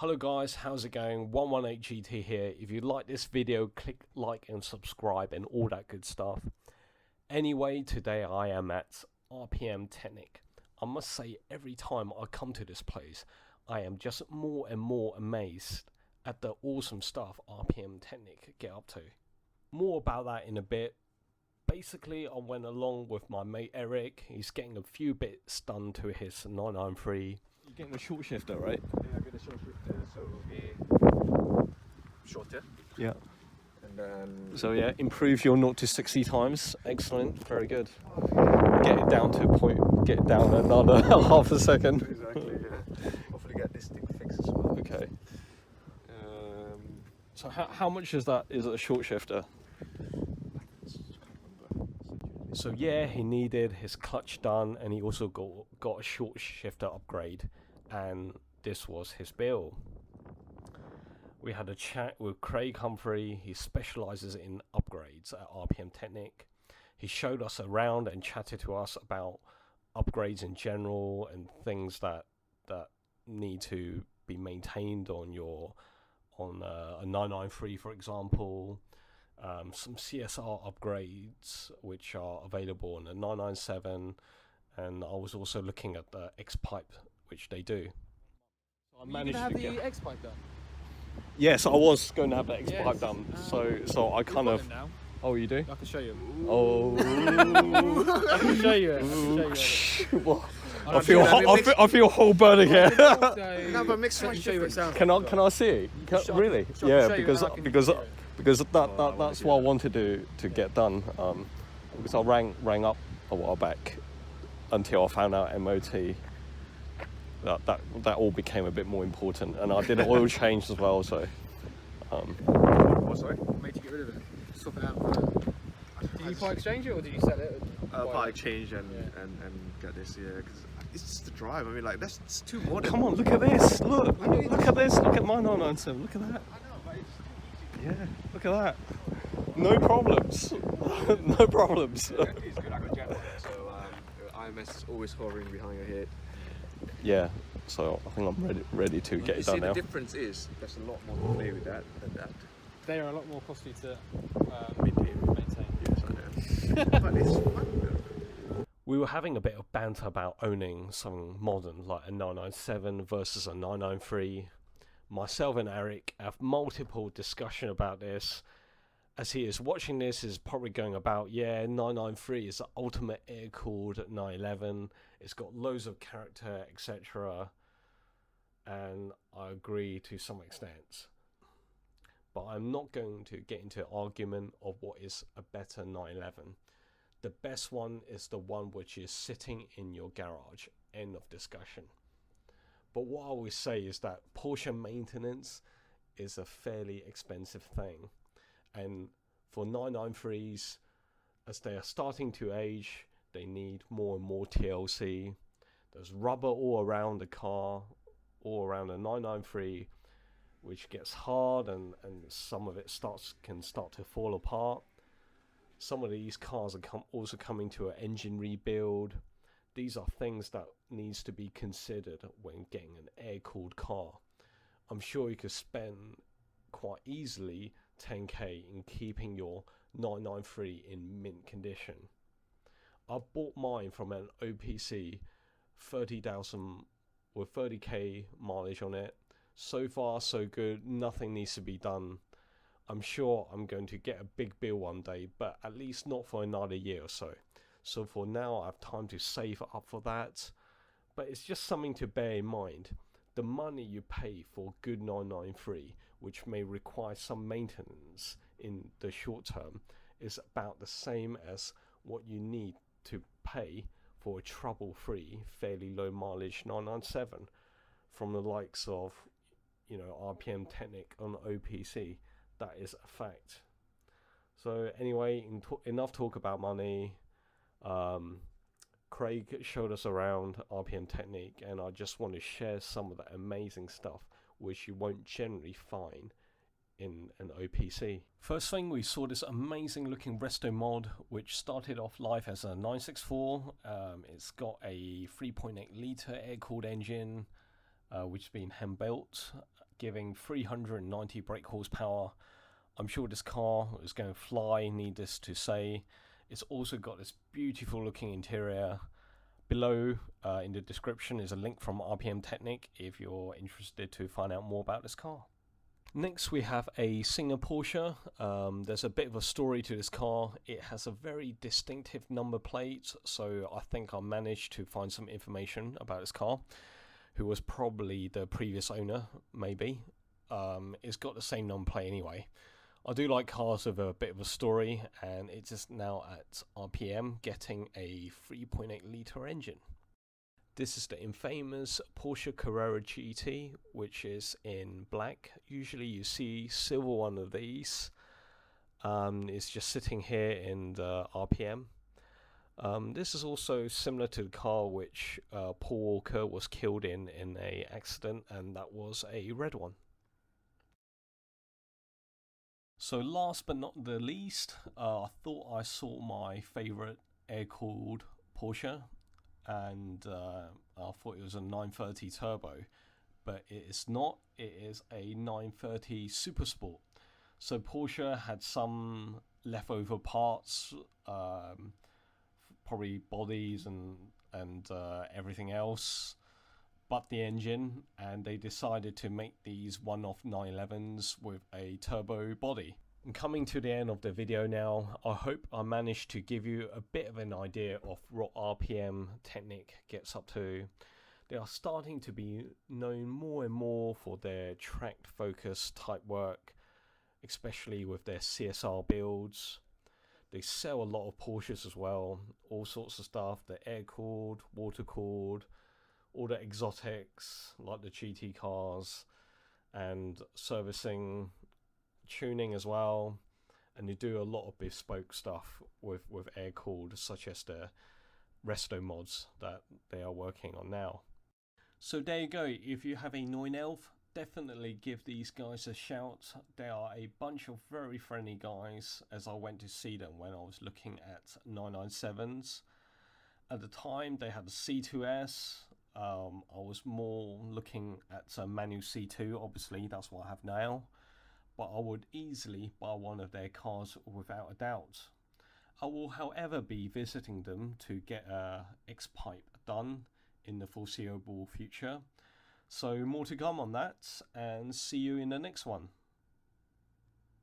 Hello guys, how's it going? 118GT here. If you like this video, click like and subscribe and all that good stuff. Anyway, today I am at RPM Technik. I must say, every time I come to this place, I am just more and more amazed at the awesome stuff RPM Technik get up to. More about that in a bit. Basically, I went along with my mate Eric. He's getting a few bits done to his 993. You're getting a short shifter, right? Yeah, I'm gonna short shifter, so it'll be shorter. Yeah. And then So yeah, improve your 0 to 60 times. Excellent, very good. Get it down to a point. Get it down another half a second. exactly, yeah. Hopefully get this thing fixed as well. Okay. So how much is that? Is it a short shifter? So yeah, he needed his clutch done, and he also got a short shifter upgrade, and this was his bill. We had a chat with Craig Humphrey. He specializes in upgrades at RPM Technik. He showed us around and chatted to us about upgrades in general and things that need to be maintained on a 993, for example. Some CSR upgrades which are available on the 997, and I was also looking at the X-Pipe, which they do. So I managed to get... X-Pipe done? Yes, I was going to have the X-Pipe done, so I kind of... Now. Oh, you do? I can show you. Oh. I can show you it. Well, I feel whole burning here. No, but mix my shifter. Can I see it? Really? Yeah, because that's what I wanted to get done. Because I rang up a while back until I found out MOT that all became a bit more important, and I did an oil change as well. So. What, sorry? Made you get rid of it. Swap it out. Did you part exchange it or did you sell it? Part exchange and get this, yeah. Because it's just the drive. I mean, like that's too modern. Come on, look at this. Look at this. Look at my 997. Look at that. I know, but it's Yeah, look at that. No problems. No problems. yeah, it's good. I got jet on it, so IMS is always hovering behind your head. Yeah, so I think I'm ready to get it done now. The difference is there's a lot more to play with that than that. They are a lot more costly to Maintain. maintain. Yes, I know. But it's fun though. We were having a bit of banter about owning something modern like a 997 versus a 993. Myself and Eric have multiple discussion about this. As he is watching this, is probably going about, yeah, 993 is the ultimate air-cooled 911. It's got loads of character, etc. And I agree to some extent. But I'm not going to get into an argument of what is a better 911. The best one is the one which is sitting in your garage. End of discussion. But what I always say is that Porsche maintenance is a fairly expensive thing. And for 993s, as they are starting to age, they need more and more TLC. There's rubber all around the car, all around the 993, which gets hard and some of it can start to fall apart. Some of these cars are also coming to an engine rebuild. These are things that needs to be considered when getting an air-cooled car. I'm sure you could spend quite easily 10k in keeping your 993 in mint condition. I bought mine from an OPC 30,000 with 30k mileage on it. So far so good, nothing needs to be done. I'm sure I'm going to get a big bill one day, but at least not for another year or so. So for now I have time to save up for that. But it's just something to bear in mind. The money you pay for a good 993, which may require some maintenance in the short term, is about the same as what you need to pay for a trouble-free, fairly low mileage 997 from the likes of, RPM Technik on OPC. That is a fact. So anyway, enough talk about money. Craig showed us around RPM Technik, and I just want to share some of the amazing stuff which you won't generally find in an OPC. First thing, we saw this amazing looking Restomod, which started off life as a 964. It's got a 3.8 litre air-cooled engine, which has been hand built giving 390 brake horsepower. I'm sure this car is going to fly, needless to say. It's also got this beautiful looking interior. Below in the description is a link from RPM Technik if you're interested to find out more about this car. Next we have a Singer Porsche. There's a bit of a story to this car. It has a very distinctive number plate, so I think I managed to find some information about this car, who was probably the previous owner, maybe. It's got the same number plate anyway. I do like cars with a bit of a story, and it's just now at RPM getting a 3.8 litre engine. This is the infamous Porsche Carrera GT, which is in black. Usually you see silver one of these. It's just sitting here in the RPM. This is also similar to the car which Paul Walker was killed in a accident, and that was a red one. So last but not the least, I thought I saw my favourite air-cooled Porsche, and I thought it was a 930 Turbo, but it is not. It is a 930 Super Sport. So Porsche had some leftover parts, probably bodies and everything else, but the engine, and they decided to make these one-off 911s with a turbo body. And coming to the end of the video now, I hope I managed to give you a bit of an idea of what RPM Technik gets up to. They are starting to be known more and more for their tracked focus type work, especially with their CSR builds. They sell a lot of Porsches as well, all sorts of stuff, the air-cooled, water-cooled, all the exotics like the GT cars, and servicing, tuning as well, and they do a lot of bespoke stuff with air cooled, such as the Restomods that they are working on now. So there you go. If you have a 911, definitely give these guys a shout. They are a bunch of very friendly guys, as I went to see them when I was looking at 997s. At the time they had a C2S. I was more looking at a manual C2, obviously that's what I have now, but I would easily buy one of their cars without a doubt. I will however be visiting them to get a X-Pipe done in the foreseeable future, so more to come on that, and see you in the next one.